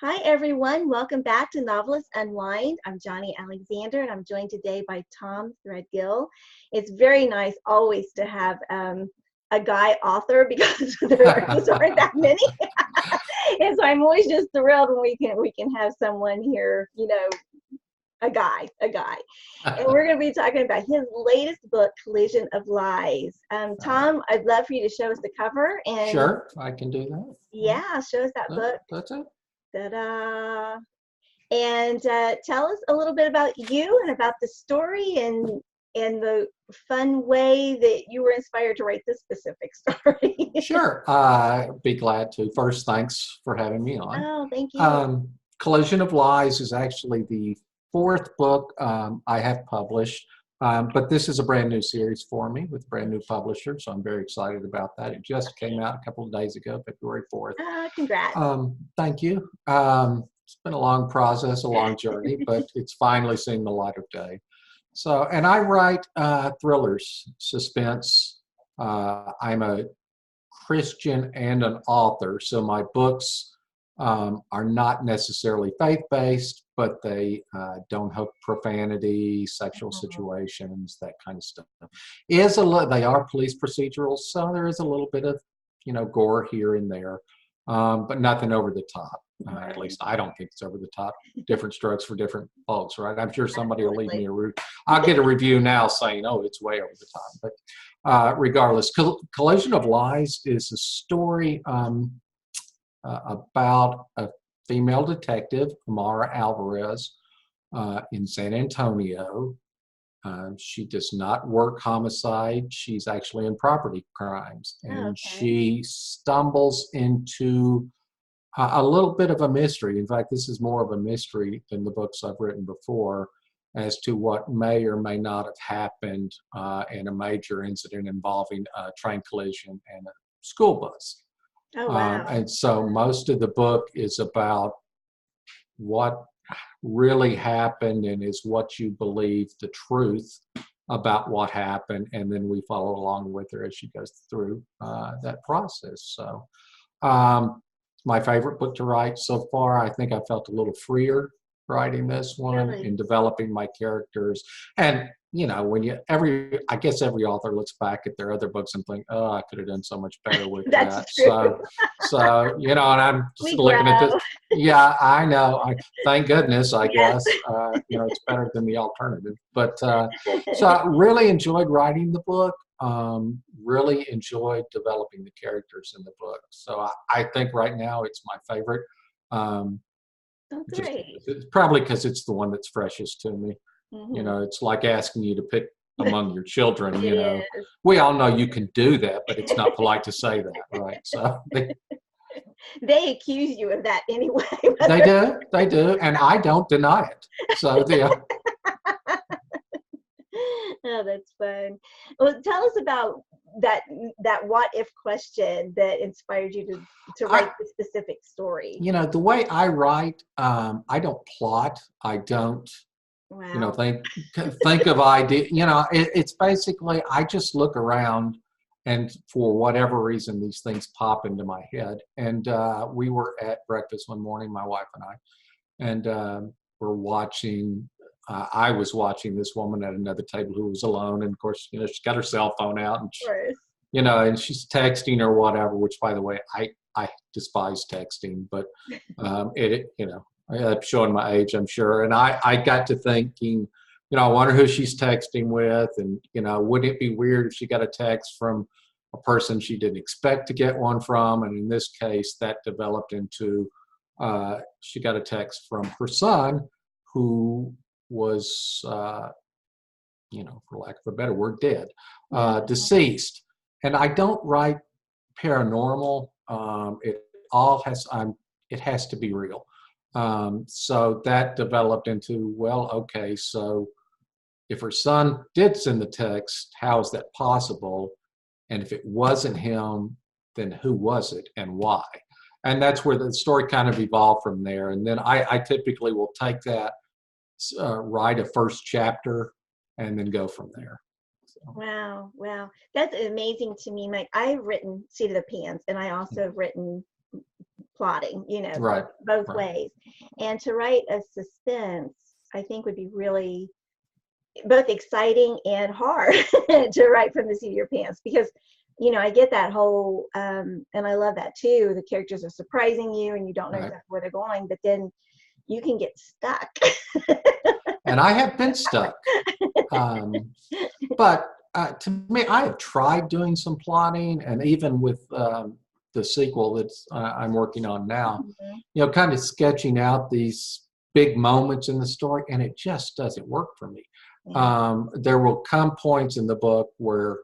Hi, everyone. Welcome back to Novelists Unwind. I'm Johnnie Alexander, and I'm joined today by Tom Threadgill. It's very nice always to have a guy author because there just aren't that many. And so I'm always just thrilled when we can have someone here, a guy. And we're going to be talking about his latest book, Collision of Lies. Tom, I'd love for you to show us the cover. And Sure, I can do that. yeah, show us that book. That's it. Ta-da! And tell us a little bit about you and about the story and the fun way that you were inspired to write this specific story. Sure, be glad to. First, thanks for having me on. Oh, thank you. Collision of Lies is actually the fourth book I have published, but this is a brand new series for me with a brand new publisher, so I'm very excited about that. It just came out a couple of days ago, February 4th. Congrats. Thank you. It's been a long process, a long journey, but it's finally seen the light of day. So, and I write thrillers, suspense. I'm a Christian and an author, so my books are not necessarily faith-based, but they don't have profanity, sexual situations, that kind of stuff. They are police procedurals, so there is a little bit of, gore here and there, but nothing over the top. At least I don't think it's over the top. Different strokes for different folks, right? I'm sure somebody will leave me a review. I'll get a review now saying, "Oh, it's way over the top." But regardless, Collision of Lies is a story about a female detective, Amara Alvarez, in San Antonio. She does not work homicide. She's actually in property crimes. And she stumbles into a little bit of a mystery. In fact, this is more of a mystery than the books I've written before as to what may or may not have happened in a major incident involving a train collision and a school bus. Oh, wow. And so most of the book is about what really happened and is what you believe the truth about what happened, and then we follow along with her as she goes through that process. So my favorite book to write so far. I think I felt a little freer writing this one and developing my characters. And I guess every author looks back at their other books and think, "Oh, I could have done so much better with that." True. So and I'm just looking at this. Yeah, I know. Thank goodness, I guess. It's better than the alternative. But so I really enjoyed writing the book. Really enjoyed developing the characters in the book. So I think right now it's my favorite. Great. It's probably because it's the one that's freshest to me. It's like asking you to pick among your children. We all know you can do that, but it's not polite to say that, right? So they accuse you of that anyway. They do, and I don't deny it. So Oh, that's fun. Well, tell us about that what if question that inspired you to write this specific story. The way I write, I don't plot. I don't think of idea. It's basically I just look around, and for whatever reason these things pop into my head. And we were at breakfast one morning, my wife and I, and we're watching. I was watching this woman at another table who was alone, and of course, she's got her cell phone out, and and she's texting or whatever. Which, by the way, I despise texting, but I'm showing my age, I'm sure. And I got to thinking, I wonder who she's texting with, and wouldn't it be weird if she got a text from a person she didn't expect to get one from? And in this case, that developed into she got a text from her son, who was, for lack of a better word, dead, deceased. And I don't write paranormal. It has to be real. So that developed into, so if her son did send the text, how is that possible? And if it wasn't him, then who was it and why? And that's where the story kind of evolved from there. And then I typically will take that, write a first chapter, and then go from there. So. Wow. That's amazing to me. Like, I've written Seat of the Pants, and I also have written plotting, Right. both Right. ways. And to write a suspense, I think would be really both exciting and hard to write from the seat of your pants, because I get that whole and I love that too, the characters are surprising you and you don't know Right. exactly where they're going, but then you can get stuck. And I have been stuck. But to me, I have tried doing some plotting, and even with the sequel that I'm working on now, Mhm. kind of sketching out these big moments in the story, and it just doesn't work for me. Yeah. There will come points in the book where,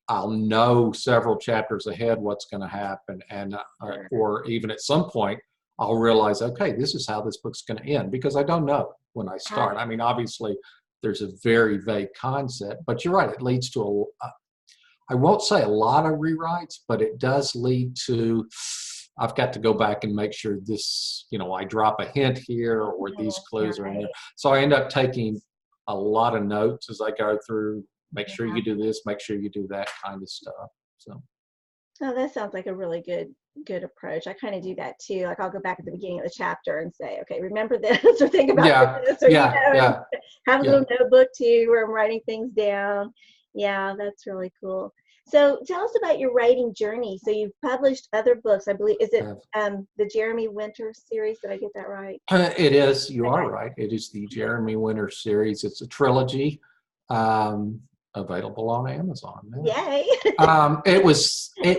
I'll know several chapters ahead what's going to happen, and Sure. or even at some point, I'll realize, okay, this is how this book's going to end, because I don't know when I start. I mean, obviously, there's a very vague concept, but you're right. It leads to I won't say a lot of rewrites, but it does lead to, I've got to go back and make sure this, I drop a hint here or these clues are in there. Right. So I end up taking a lot of notes as I go through, make sure Yeah. you do this, make sure you do that kind of stuff. So, Oh, that sounds like a really good approach. I kind of do that too. Like I'll go back at the beginning of the chapter and say, okay, remember this or think about yeah, this, or yeah, and yeah, have a yeah. little notebook too where I'm writing things down. Yeah, that's really cool. So tell us about your writing journey. So you've published other books, I believe. Is it the Jeremy Winter series? Did I get that right? It is. You are Okay. right. It is the Jeremy Winter series. It's a trilogy, um, available on Amazon now. Yay. It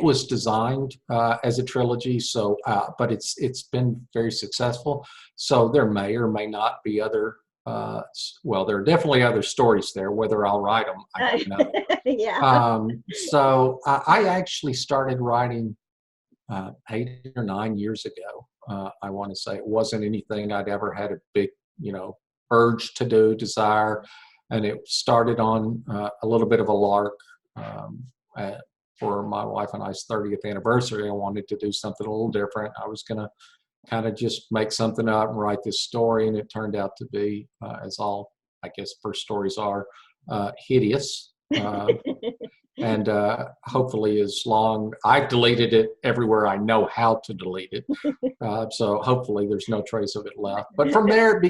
was designed as a trilogy, so but it's been very successful. So there may or may not be other. Well, there are definitely other stories there. Whether I'll write them, I don't know. Yeah. So I actually started writing 8 or 9 years ago. I want to say it wasn't anything I'd ever had a big, urge to do, desire, and it started on a little bit of a lark. Um, uh, for my wife and I's 30th anniversary, I wanted to do something a little different. I was going to kind of just make something up and write this story, and it turned out to be, as all, I guess, first stories are, hideous. And hopefully as long, I've deleted it everywhere I know how to delete it, so hopefully there's no trace of it left. But from there,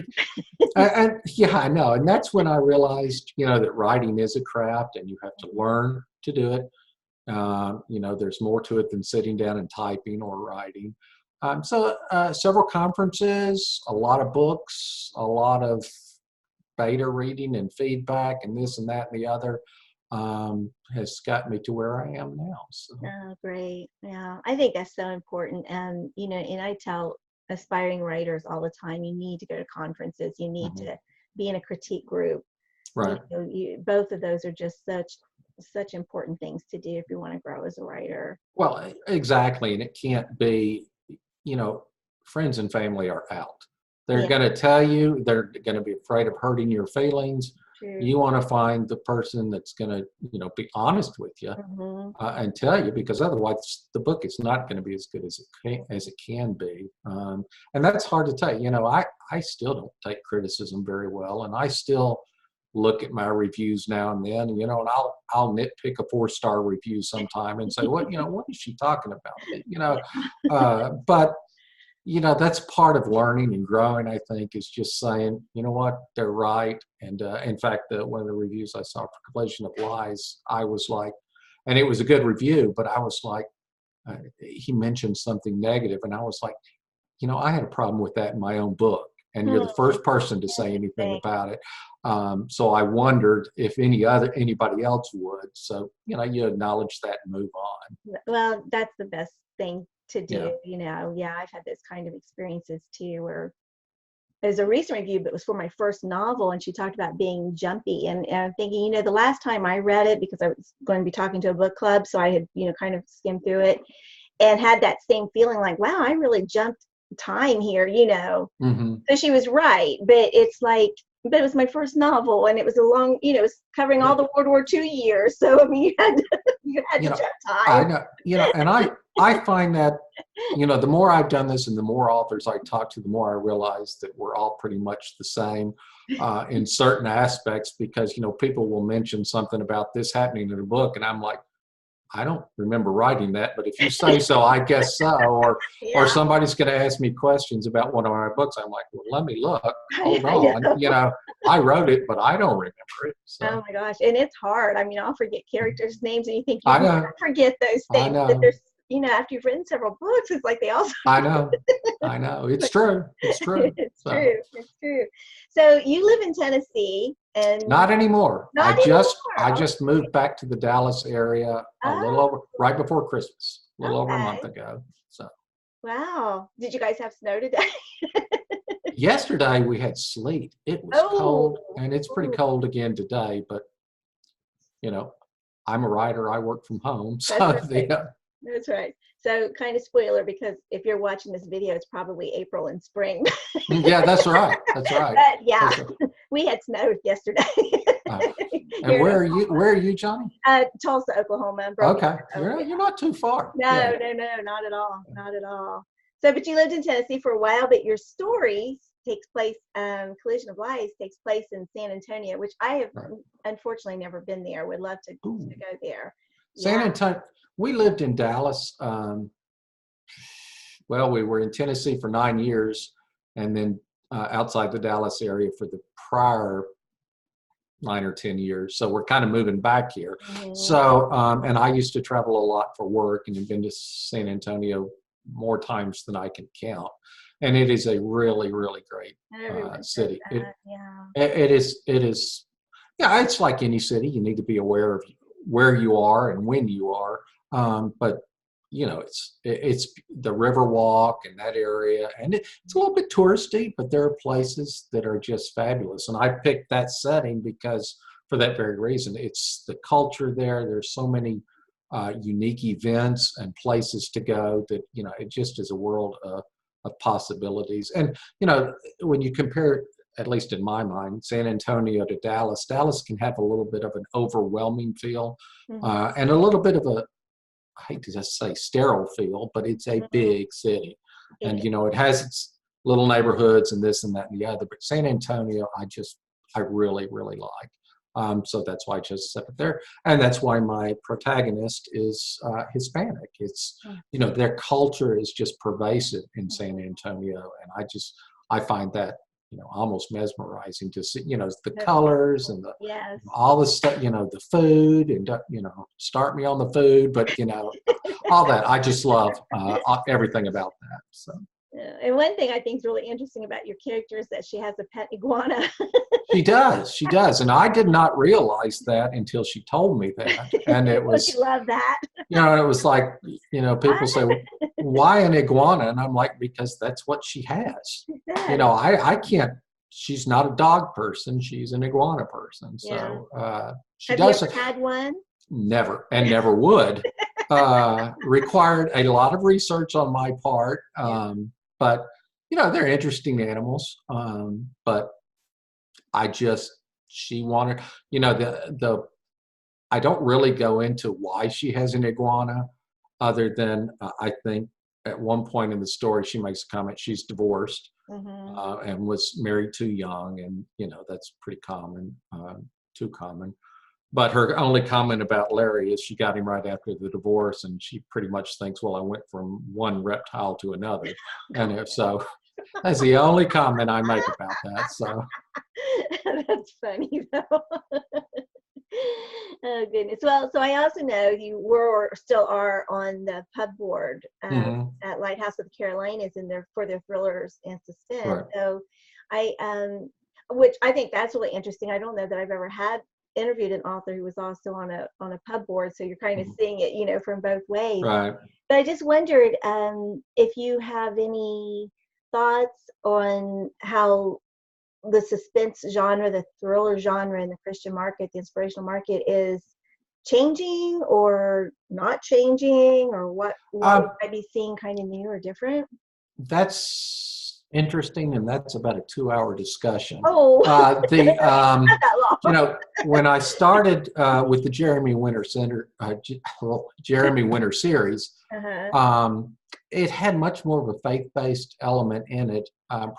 and yeah, I know, and that's when I realized, that writing is a craft and you have to learn to do it. There's more to it than sitting down and typing or writing. So several conferences, a lot of books, a lot of beta reading and feedback and this and that and the other, has got me to where I am now. So. Oh, great. Yeah, I think that's so important. And, and I tell aspiring writers all the time, you need to go to conferences, you need Mhm. to be in a critique group. Right. Both of those are just such important things to do if you want to grow as a writer. Well, exactly. And it can't be, you know, friends and family are out. They're Yeah, going to tell you, they're going to be afraid of hurting your feelings. true. You want to find the person that's going to, be honest with you, Hmm. and tell you, because otherwise the book is not going to be as good as it can be. And that's hard to take. I still don't take criticism very well, and I still look at my reviews now and then, and I'll nitpick a 4-star review sometime and say, what is she talking about? But that's part of learning and growing, I think, is just saying, you know what, they're right. And in fact, one of the reviews I saw for Collection of Lies, I was like, and it was a good review, but I was like, he mentioned something negative, and I was like, I had a problem with that in my own book, and you're the first person to say anything Thanks. about it. So I wondered if anybody else would. So you acknowledge that and move on. Well, that's the best thing to Yeah. do. Yeah, I've had those kind of experiences too, where there's a recent review, but it was for my first novel, and she talked about being jumpy. And I'm thinking, the last time I read it, because I was going to be talking to a book club, so I had, kind of skimmed through it and had that same feeling like, wow, I really jumped time here. Hmm. So she was right, but it's like, but it was my first novel, and it was a long, it was covering all Yeah. the World War II years. So I mean, you had to You know, jump I time. know, and I find that, the more I've done this and the more authors I talk to, the more I realize that we're all pretty much the same in certain aspects, because, people will mention something about this happening in a book, and I'm like, I don't remember writing that, but if you say so, I guess so. Or Yeah. somebody's going to ask me questions about one of my books. I'm like, well, let me look. Hold I on. know. You know, I wrote it, but I don't remember it. Oh So my gosh. And it's hard. I mean, I'll forget characters' names and you think I you'd know. never forget those I things. But know. there's, after you've written several books, it's like they also I know. I know. It's true. It's true. it's So true. It's true. So you live in Tennessee and not anymore. not anymore. I just moved back to the Dallas area a little Oh, over right before Christmas, a little over a okay. month ago. So Wow. Did you guys have snow today? yesterday we had sleet. It was Oh, cold, and it's pretty ooh, cold again today. But you know, I'm a writer. I work from home, that's so right. That's right. So kind of spoiler because if you're watching this video, it's probably April and spring. yeah, that's right. That's right. But yeah, That's right. we had snow yesterday. Uh, and Here in where are you? Oklahoma. Where are you, Johnny? Tulsa, Oklahoma, Broken Okay, Arrow. Yeah. you're not too far. No, Yeah. no, no, not at all. Not at all. So, but you lived in Tennessee for a while, but your story takes place, Collision of Lies takes place in San Antonio, which I have Right. unfortunately never been there. Would love to Ooh. go there. San Yeah. Antonio. We lived in Dallas. Well, we were in Tennessee for 9 years, and then outside the Dallas area for the prior 9 or 10 years. So we're kind of moving back here. Mhm. So, and I used to travel a lot for work and have been to San Antonio more times than I can count. And it is a really, really great Everyone says city. that. Yeah. It is. It is. Yeah, it's like any city. You need to be aware of where you are and when you are. But it's the Riverwalk and that area, and it's a little bit touristy, but there are places that are just fabulous. And I picked that setting because for that very reason, it's the culture there. There's so many unique events and places to go that it just is a world of possibilities. And when you compare, at least in my mind, San Antonio to Dallas, Dallas can have a little bit of an overwhelming feel Mhm. and a little bit of I hate to just say sterile feel, but it's a Mhm. big city. And, It it has its little neighborhoods and this and that and the other. But San Antonio, I really, really like. So that's why I chose to set it there. And that's why my protagonist is Hispanic. It's, is. their culture is just pervasive in San Antonio. And I find that, almost mesmerizing to see, the colors and Yes. all the stuff, the food and, start me on the food, but, all that. I just love everything about that. So Yeah. And one thing I think is really interesting about your character is that she has a pet iguana. she does. She does. And I did not realize that until she told me that. And it Don't you was, love that? it was like, people say, why an iguana? And I'm like, because that's what she has. She said. I can't, she's not a dog person. She's an iguana person. Yeah. So she Have you does. ever had one? Never, and never would. Required a lot of research on my part, but they're interesting animals. But she wanted, the I don't really go into why she has an iguana, other than I think at one point in the story she makes a comment she's divorced Mm-hmm. and was married too young, and that's pretty common, too common. But her only comment about Larry is she got him right after the divorce, and she pretty much thinks, well, I went from one reptile to another. And if so, that's the only comment I make about that. So, That's funny though. Oh goodness. Well, so I also know you were or still are on the pub board mhm, at Lighthouse of the Carolinas in their for their thrillers and suspense. right, So I which I think that's really interesting. I don't know that I've ever had interviewed an author who was also on a pub board. So you're kind of mhm, seeing it, from both ways. right. But I just wondered if you have any thoughts on how the suspense genre, the thriller genre in the Christian market, the inspirational market is changing or not changing, or what we Um, might be seeing kind of new or different. that's interesting, and that's about a 2-hour discussion. Oh, The not that long. when I started with the Jeremy Winter series, Uh-huh. it had much more of a faith-based element in it,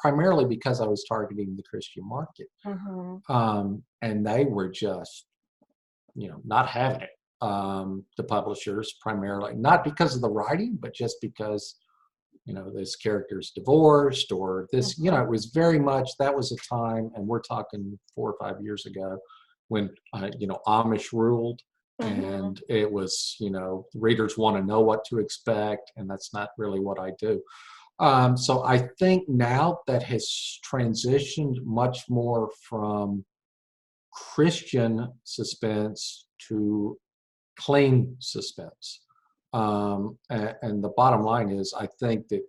primarily because I was targeting the Christian market, Mm-hmm. and they were just, not having it. the publishers primarily, not because of the writing, but just because, this character's divorced or this, it was very much, that was a time, and we're talking 4 or 5 years ago when, Amish ruled. And it was, readers want to know what to expect, and that's not really what I do. So I think now that has transitioned much more from Christian suspense to clean suspense. And the bottom line is, I think that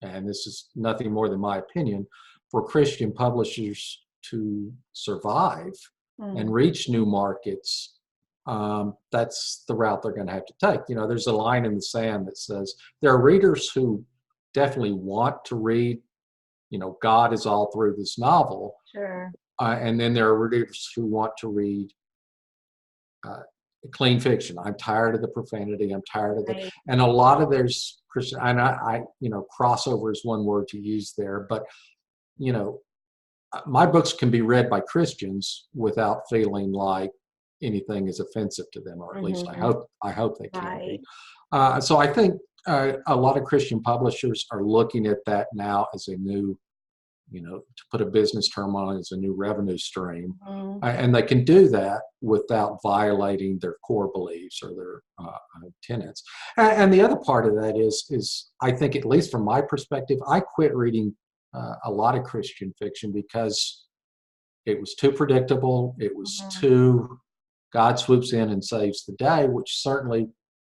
and this is nothing more than my opinion, for Christian publishers to survive and reach new markets, that's the route they're going to have to take. There's a line in the sand that says there are readers who definitely want to read, God is all through this novel. Sure. And then there are readers who want to read clean fiction. I'm tired of the profanity. I'm tired of it. And a lot of there's Christian, and I crossover is one word to use there, but, my books can be read by Christians without feeling like anything is offensive to them, or at least I hope they can be. So I think a lot of Christian publishers are looking at that now as a new, to put a business term on it, as a new revenue stream. And they can do that without violating their core beliefs or their tenets. And the other part of that is I think, at least from my perspective, I quit reading a lot of Christian fiction because it was too predictable. It was too, God swoops in and saves the day, which certainly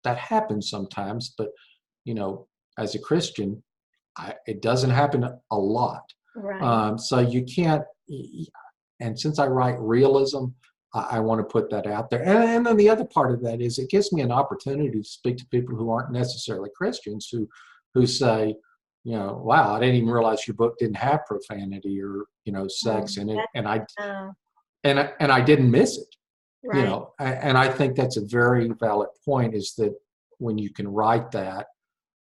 that happens sometimes. But, as a Christian, it doesn't happen a lot. Right. So you can't, and since I write realism, I want to put that out there. And then the other part of that is it gives me an opportunity to speak to people who aren't necessarily Christians, who say, wow, I didn't even realize your book didn't have profanity or, sex in it. And I didn't miss it, right. and I think that's a very valid point, is that when you can write that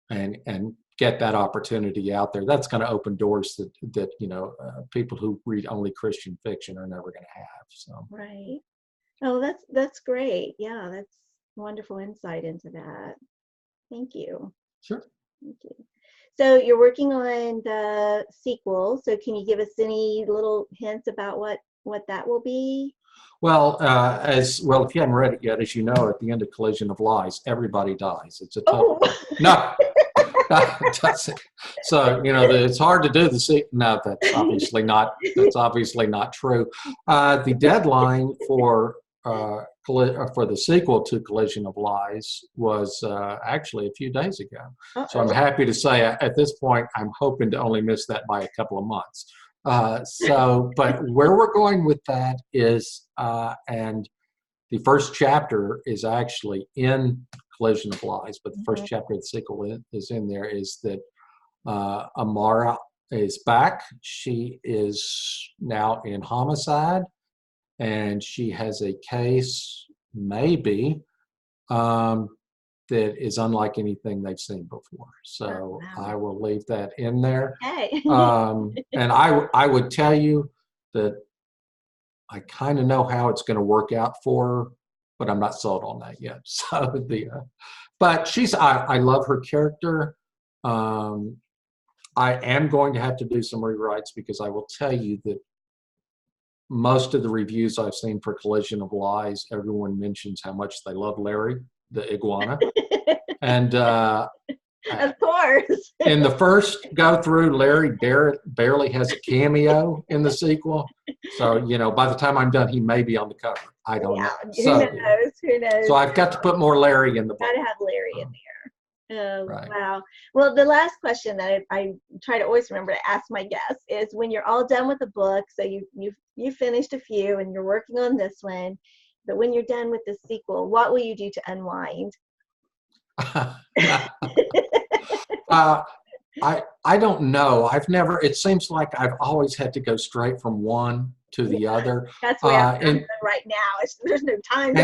and get that opportunity out there, that's going to open doors that people who read only Christian fiction are never going to have. So Right. Oh, that's great. Yeah, that's wonderful insight into that. Thank you. Sure. Thank you. So you're working on the sequel. So can you give us any little hints about what that will be? Well, if you haven't read it yet, as you know, at the end of Collision of Lies, everybly dies. It's a total no. So it's hard to do the sequel. No, that's obviously not. That's obviously not true. The deadline for the sequel to Collision of Lies was actually a few days ago. So I'm happy to say at this point I'm hoping to only miss that by a couple of months. But where we're going with that is, and the first chapter is actually in Collision of Lies, but the first chapter of the sequel is in there, is that Amara is back. She is now in homicide, and she has a case, maybe, that is unlike anything they've seen before. So I will leave that in there. Okay. And I would tell you that I kind of know how it's going to work out for her, but I'm not sold on that yet. So but I love her character. I am going to have to do some rewrites, because I will tell you that most of the reviews I've seen for Collision of Lies, everyone mentions how much they love Larry, the iguana. And of course. in the first go through, Larry barely has a cameo in the sequel. So, by the time I'm done, he may be on the cover. I don't know. So, who knows? So I've got to put more Larry in the book. Got to have Larry in there. Right. Wow. Well, the last question that I try to always remember to ask my guests is, when you're all done with the book, so you finished a few and you're working on this one, but when you're done with the sequel, what will you do to unwind? I don't know. It seems like I've always had to go straight from one to the other. That's where I'm right now. There's no time.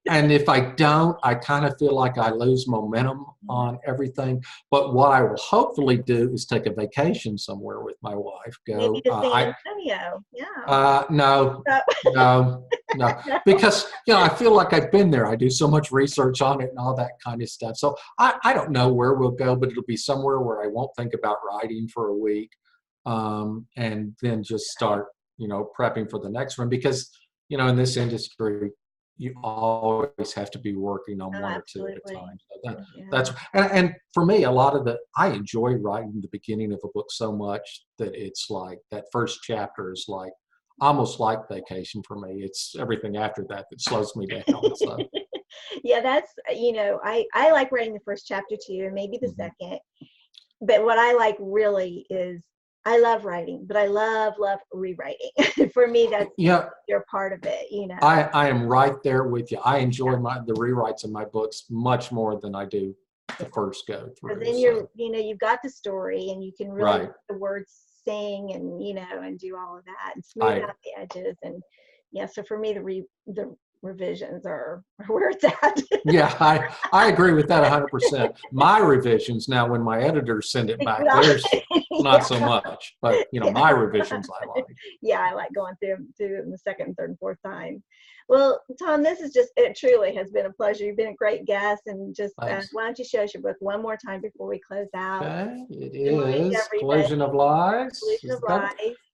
And if I don't, I kind of feel like I lose momentum on everything. But what I will hopefully do is take a vacation somewhere with my wife. Maybe to San Antonio. Yeah. No, No, because I feel like I've been there. I do so much research on it and all that kind of stuff. So I don't know where we'll go, but it'll be somewhere where I won't think about writing for a week, and then just start, prepping for the next one. Because in this industry, you always have to be working on Oh, one or two at a absolutely. time. So Yeah. that's and for me, I enjoy writing the beginning of a book so much that it's like that first chapter is like almost like vacation for me. It's everything after that that slows me down. So Yeah, that's, I like writing the first chapter too, and maybe the mhm. second. But what I like really is I love writing, but I love rewriting. For me, that's Yeah, your part of it, I am right there with you. I enjoy the rewrites of my books much more than I do the first go Because through. then So you've got the story and you can really let right, the words sing and, and do all of that and smooth I out the edges. And yeah, so for me, the revisions are where it's at. yeah, I agree with that 100%. My revisions now, when my editors send it back, Well, there's not yeah, so much, but yeah. my revisions I like. Yeah, I like going through them the second, third, and fourth time. Well, Tom, this is it truly has been a pleasure. You've been a great guest, and just Thanks. why don't you show us your book one more time before we close out? Okay, it Remind is everybody, Collision of Lies. Illusion of Lies.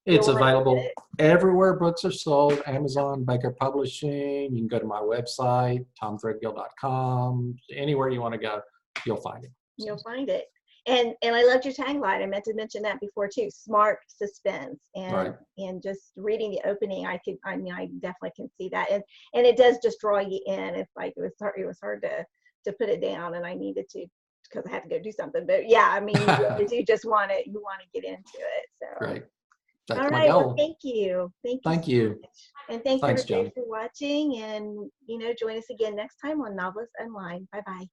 It's You'll link available it. everywhere books are sold, Amazon, Baker Publishing. You can go to my website, tomthreadgill.com. Anywhere you want to go, you'll find it. So, You'll find it. And I loved your tagline. I meant to mention that before too. Smart suspense. And right. and just reading the opening, I definitely can see that. And it does just draw you in. It's like it was hard to put it down, and I needed to because I had to go do something. But yeah, I mean, you do just you want to get into it. So Great. all That's my right, well, goal. thank you. Thank you so Thank you. much. And thanks Thanks, everybody Johnny. for watching, and join us again next time on Novelists Unwind. Bye bye.